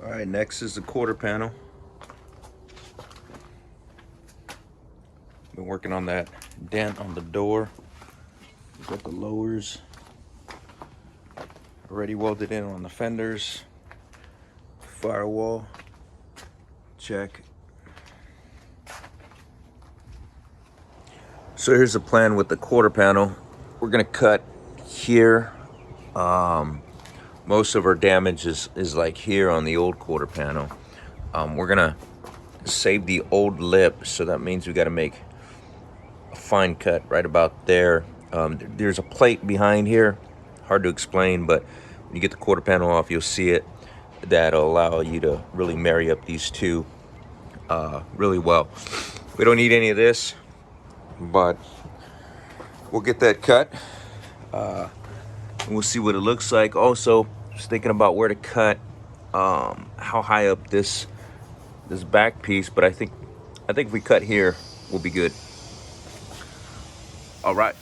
All right, next is the quarter panel. Been working on that dent on the door. Got the lowers already welded in on the fenders. Firewall, check. So here's the plan with the quarter panel. We're gonna cut here. Most of our damage is like here on the old quarter panel. We're gonna save the old lip, so that means we gotta make a fine cut right about there. There's a plate behind here, hard to explain, but when you get the quarter panel off, you'll see it. That'll allow you to really marry up these two really well. We don't need any of this, but we'll get that cut. And we'll see what it looks like. Also, just thinking about where to cut, how high up this back piece, but I think if we cut here, we'll be good. All right.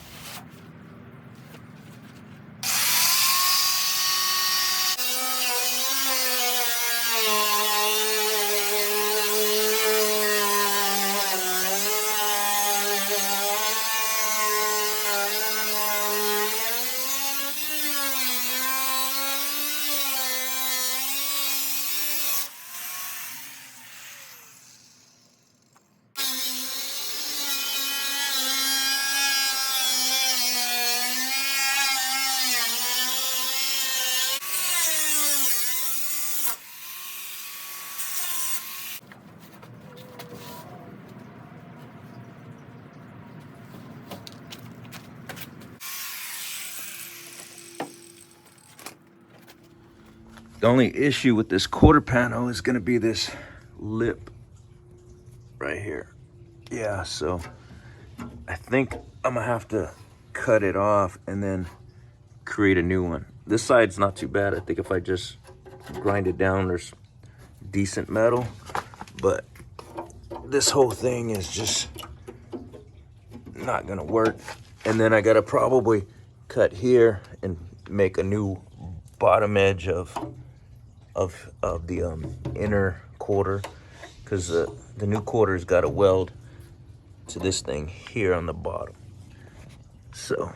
The only issue with this quarter panel is gonna be this lip right here. Yeah, so I think I'm gonna have to cut it off and then create a new one. This side's not too bad. I think if I just grind it down, there's decent metal, but this whole thing is just not gonna work. And then I gotta probably cut here and make a new bottom edge of the inner quarter, because the new quarter's got a weld to this thing here on the bottom. So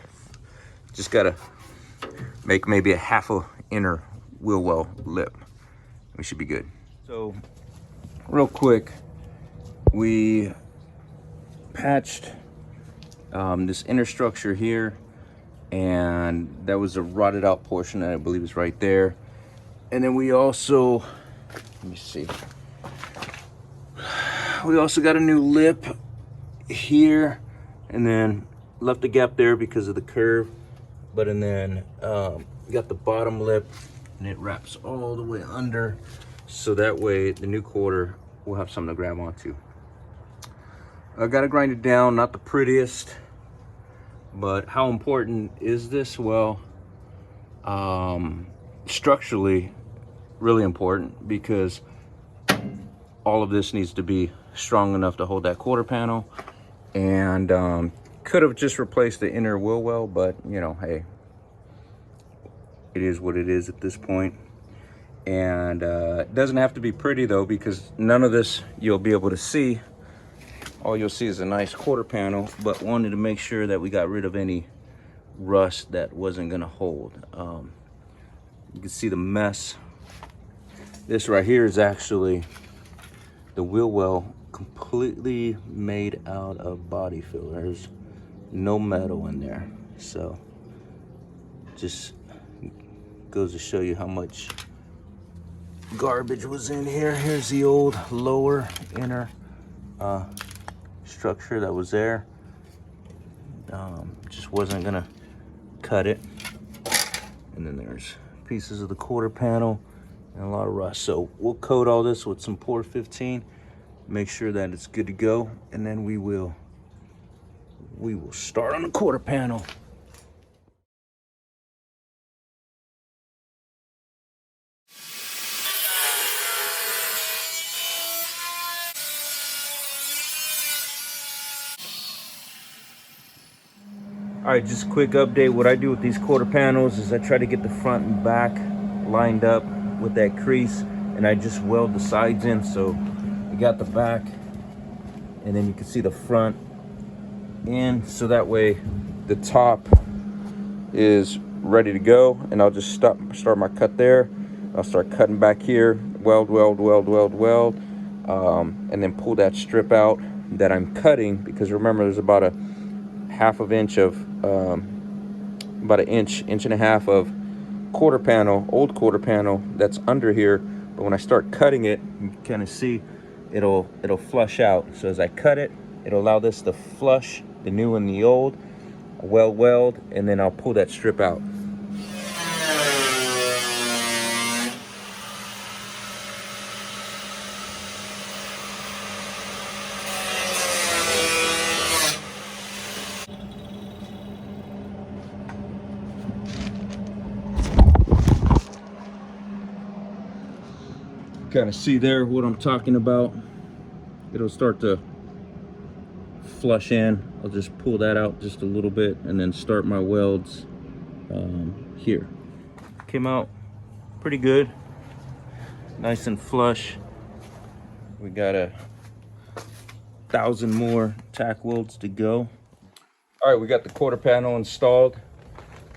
just gotta make maybe a half a inner wheel well lip. We should be good. So real quick, we patched this inner structure here, and that was a rotted out portion that I believe is right there. And then we also, let me see, we also got a new lip here, and then left a gap there because of the curve, but and then got the bottom lip, and it wraps all the way under, so that way the new quarter will have something to grab onto. I gotta grind it down, not the prettiest, but how important is this? Well, structurally really important, because all of this needs to be strong enough to hold that quarter panel. And could have just replaced the inner wheel well, but you know, hey, it is what it is at this point. And it doesn't have to be pretty though, because none of this you'll be able to see. All you'll see is a nice quarter panel, but wanted to make sure that we got rid of any rust that wasn't gonna hold. You can see the mess. This right here is actually the wheel well completely made out of body filler. There's no metal in there. So just goes to show you how much garbage was in here. Here's the old lower inner structure that was there. Just wasn't gonna cut it. And then there's pieces of the quarter panel and a lot of rust. So we'll coat all this with some Pour 15, make sure that it's good to go, and then we will start on the quarter panel. All right, just a quick update. What I do with these quarter panels is I try to get the front and back lined up with that crease. and I just weld the sides in. So we got the back, and then you can see the front in, so that way the top is ready to go. And I'll just start my cut there. I'll start cutting back here, weld, and then pull that strip out that I'm cutting, because remember there's about a half of inch of about an inch and a half of quarter panel, old quarter panel that's under here. But when I start cutting it, you can kind of see it'll flush out. So as I cut it, it'll allow this to flush, the new and the old, weld, and then I'll pull that strip out. Kind of see there what I'm talking about. It'll start to flush in. I'll just pull that out just a little bit and then start my welds here. Came out pretty good, nice and flush. We got 1,000 more tack welds to go. All right, we got the quarter panel installed.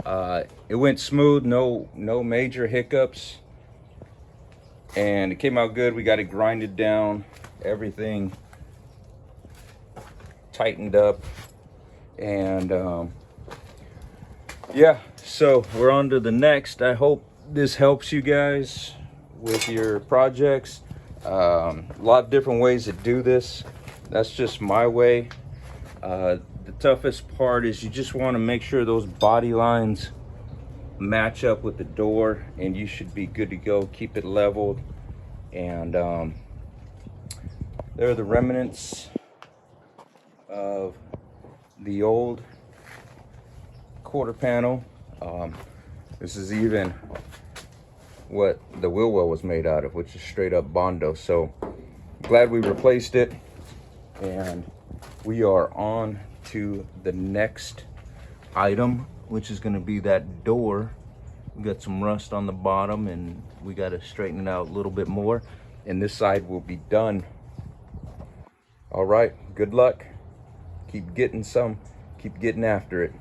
It went smooth, no major hiccups, and it came out good. We got it grinded down, everything tightened up, and yeah, so we're on to the next. I hope this helps you guys with your projects. A lot of different ways to do this. That's just my way. The toughest part is you just want to make sure those body lines match up with the door, and you should be good to go. Keep it leveled. And there are the remnants of the old quarter panel. This is even what the wheel well was made out of, which is straight up Bondo. So glad we replaced it, and we are on to the next item, which is going to be that door. We got some rust on the bottom, and we got to straighten it out a little bit more, and this side will be done. All right, good luck. Keep getting after it.